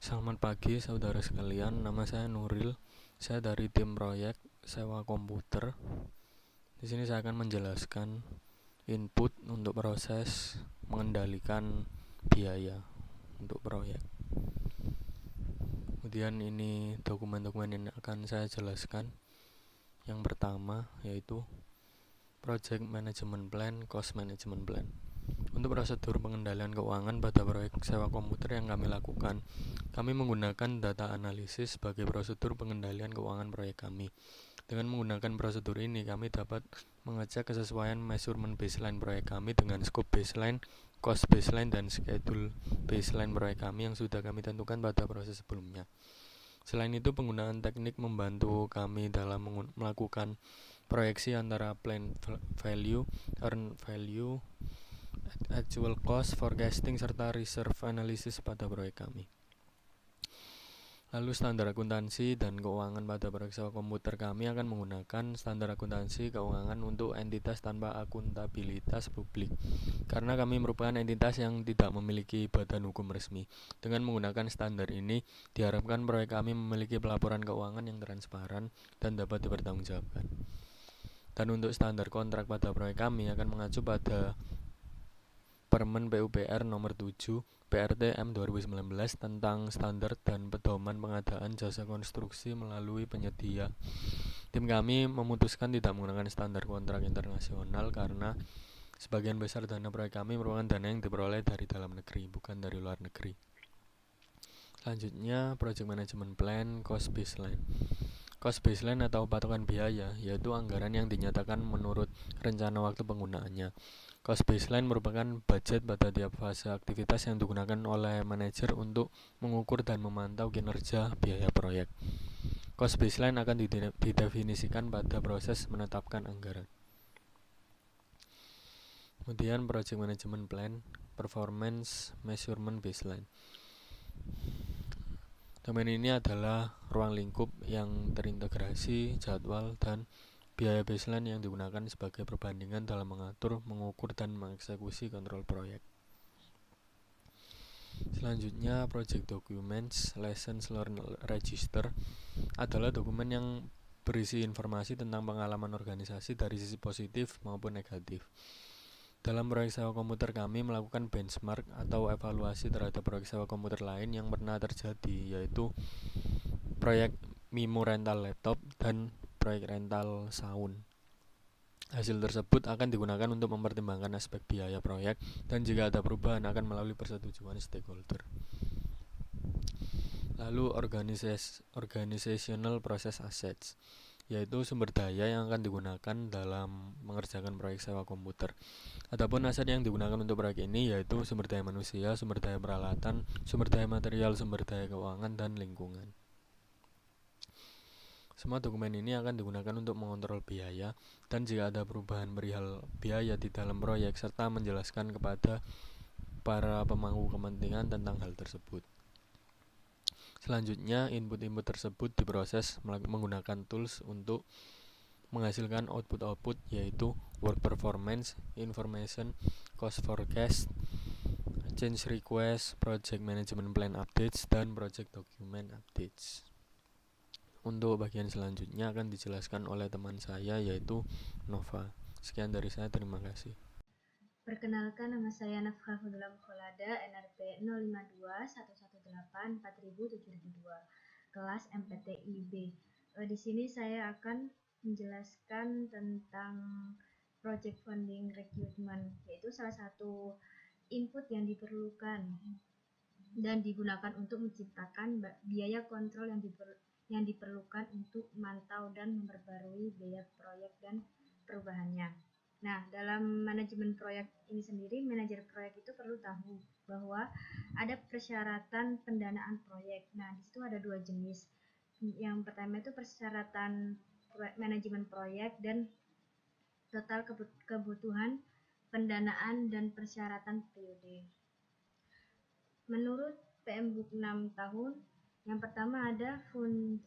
Selamat pagi saudara sekalian, nama saya Nuril. Saya dari tim proyek sewa komputer. Di sini saya akan menjelaskan input untuk proses mengendalikan biaya untuk proyek. Kemudian ini dokumen-dokumen yang akan saya jelaskan. Yang pertama yaitu Project Management Plan, Cost Management Plan. Untuk prosedur pengendalian keuangan pada proyek sewa komputer yang kami lakukan, kami menggunakan data analisis sebagai prosedur pengendalian keuangan proyek kami. Dengan menggunakan prosedur ini, kami dapat mengecek kesesuaian measurement baseline proyek kami dengan scope baseline, cost baseline, dan schedule baseline proyek kami yang sudah kami tentukan pada proses sebelumnya. Selain itu, penggunaan teknik membantu kami dalam melakukan proyeksi antara plan value, earn value, actual cost, forecasting, serta reserve analysis pada proyek kami. Lalu standar akuntansi dan keuangan pada proyek sewa komputer kami akan menggunakan standar akuntansi keuangan untuk entitas tanpa akuntabilitas publik, karena kami merupakan entitas yang tidak memiliki badan hukum resmi. Dengan menggunakan standar ini, diharapkan proyek kami memiliki pelaporan keuangan yang transparan dan dapat dipertanggungjawabkan. Dan untuk standar kontrak pada proyek kami akan mengacu pada Permen PUPR nomor 7 PRT M 2019 tentang standar dan pedoman pengadaan jasa konstruksi melalui penyedia. Tim kami memutuskan tidak menggunakan standar kontrak internasional karena sebagian besar dana proyek kami merupakan dana yang diperoleh dari dalam negeri, bukan dari luar negeri. Selanjutnya, Project Management Plan, Cost Baseline. Cost baseline atau patokan biaya yaitu anggaran yang dinyatakan menurut rencana waktu penggunaannya. Cost baseline merupakan budget pada tiap fase aktivitas yang digunakan oleh manajer untuk mengukur dan memantau kinerja biaya proyek. Cost baseline akan didefinisikan pada proses menetapkan anggaran. Kemudian Project Management Plan, Performance Measurement Baseline. Domain ini adalah ruang lingkup yang terintegrasi, jadwal, dan biaya baseline yang digunakan sebagai perbandingan dalam mengatur, mengukur, dan mengeksekusi kontrol proyek. Selanjutnya, Project Documents Lessons Learned Register adalah dokumen yang berisi informasi tentang pengalaman organisasi dari sisi positif maupun negatif. Dalam proyek sewa komputer kami melakukan benchmark atau evaluasi terhadap proyek sewa komputer lain yang pernah terjadi, yaitu proyek Mimo rental laptop dan proyek rental sound. Hasil tersebut akan digunakan untuk mempertimbangkan aspek biaya proyek dan jika ada perubahan akan melalui persetujuan stakeholder. Lalu organizational process assets, yaitu sumber daya yang akan digunakan dalam mengerjakan proyek sewa komputer. Adapun aset yang digunakan untuk proyek ini yaitu sumber daya manusia, sumber daya peralatan, sumber daya material, sumber daya keuangan, dan lingkungan. Semua dokumen ini akan digunakan untuk mengontrol biaya dan jika ada perubahan perihal biaya di dalam proyek serta menjelaskan kepada para pemangku kepentingan tentang hal tersebut. Selanjutnya, input-input tersebut diproses menggunakan tools untuk menghasilkan output-output yaitu work performance, information, cost forecast, change request, project management plan updates, dan project document updates. Untuk bagian selanjutnya akan dijelaskan oleh teman saya yaitu Nova. Sekian dari saya, terima kasih. Perkenalkan, nama saya Nafkah Fadula Mukholada, NRP 052-118-4072, kelas MPTIB. Di sini saya akan menjelaskan tentang project funding recruitment, yaitu salah satu input yang diperlukan dan digunakan untuk menciptakan biaya kontrol yang diperlukan untuk memantau dan memperbarui biaya proyek dan perubahannya. Nah, dalam manajemen proyek ini sendiri, manajer proyek itu perlu tahu bahwa ada persyaratan pendanaan proyek. Nah, di situ ada dua jenis. Yang pertama itu persyaratan manajemen proyek dan total kebutuhan pendanaan dan persyaratan periode. Menurut PMBOK 6 tahun, yang pertama ada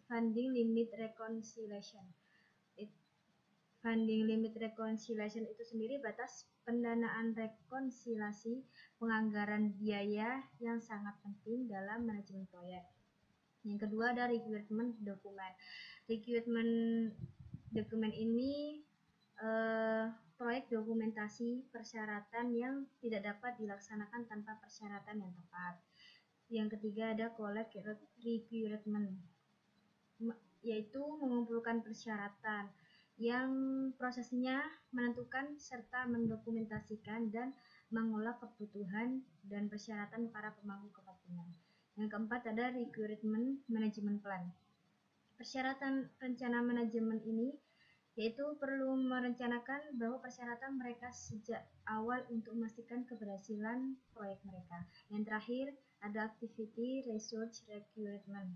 funding limit reconciliation. funding limit reconciliation itu sendiri batas pendanaan rekonsiliasi penganggaran biaya yang sangat penting dalam manajemen proyek. Yang kedua ada requirement dokumen. Requirement dokumen ini proyek dokumentasi persyaratan yang tidak dapat dilaksanakan tanpa persyaratan yang tepat. Yang ketiga ada collect requirement, yaitu mengumpulkan persyaratan yang prosesnya menentukan serta mendokumentasikan dan mengolah kebutuhan dan persyaratan para pemangku kepentingan. Yang keempat ada requirement management plan. Persyaratan rencana manajemen ini yaitu perlu merencanakan bahwa persyaratan mereka sejak awal untuk memastikan keberhasilan proyek mereka. Yang terakhir ada activity research requirement.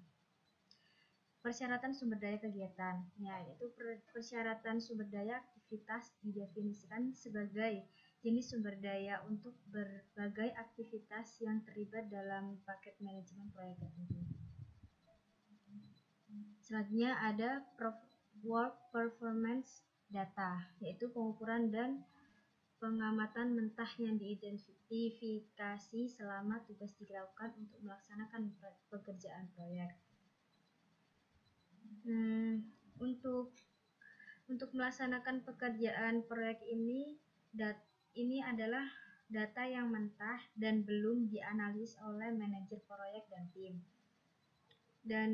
Persyaratan sumber daya kegiatan, yaitu persyaratan sumber daya aktivitas didefinisikan sebagai jenis sumber daya untuk berbagai aktivitas yang terlibat dalam paket manajemen proyek tertentu. Selanjutnya ada work performance data, yaitu pengukuran dan pengamatan mentah yang diidentifikasi selama tugas dilakukan untuk melaksanakan pekerjaan proyek. Untuk melaksanakan pekerjaan proyek ini adalah data yang mentah dan belum dianalisis oleh manajer proyek dan tim. Dan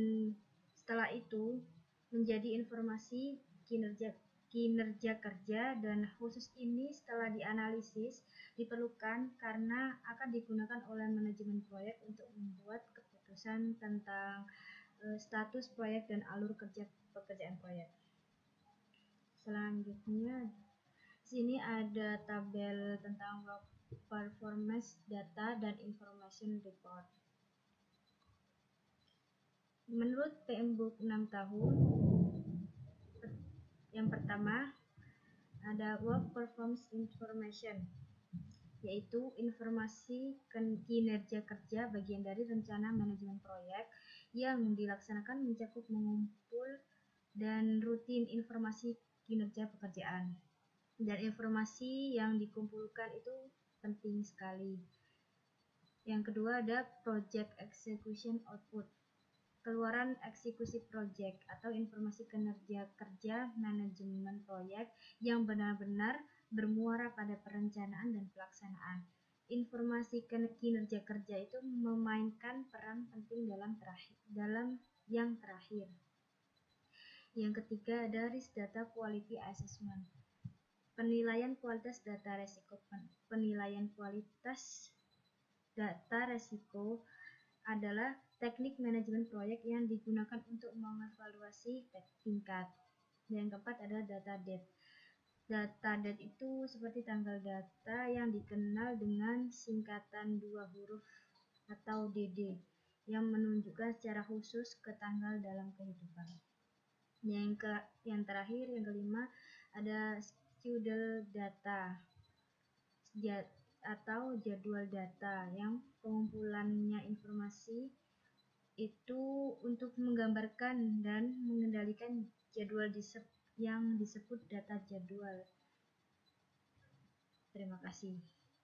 setelah itu menjadi informasi kinerja kerja, dan khusus ini setelah dianalisis diperlukan karena akan digunakan oleh manajemen proyek untuk membuat keputusan tentang status proyek dan alur kerja pekerjaan proyek. Selanjutnya sini ada tabel tentang work performance data dan information report. Menurut PMBOK 6 tahun, yang pertama ada work performance information, yaitu informasi kinerja kerja bagian dari rencana manajemen proyek yang dilaksanakan mencakup mengumpul dan rutin informasi kinerja pekerjaan. Dan informasi yang dikumpulkan itu penting sekali. Yang kedua ada project execution output, keluaran eksekusi proyek atau informasi kinerja kerja manajemen proyek yang benar-benar bermuara pada perencanaan dan pelaksanaan. Informasi kinerja kerja itu memainkan peran penting dalam yang terakhir. Yang ketiga ada risk data quality assessment, penilaian kualitas data resiko. Penilaian kualitas data resiko adalah teknik manajemen proyek yang digunakan untuk mengevaluasi tingkat. Yang keempat ada data date. Data date itu seperti tanggal data yang dikenal dengan singkatan 2 huruf atau DD yang menunjukkan secara khusus ke tanggal dalam kehidupan. Yang terakhir, yang kelima ada schedule data atau jadwal data yang pengumpulannya informasi itu untuk menggambarkan dan mengendalikan jadwal yang disebut data jadwal. Terima kasih.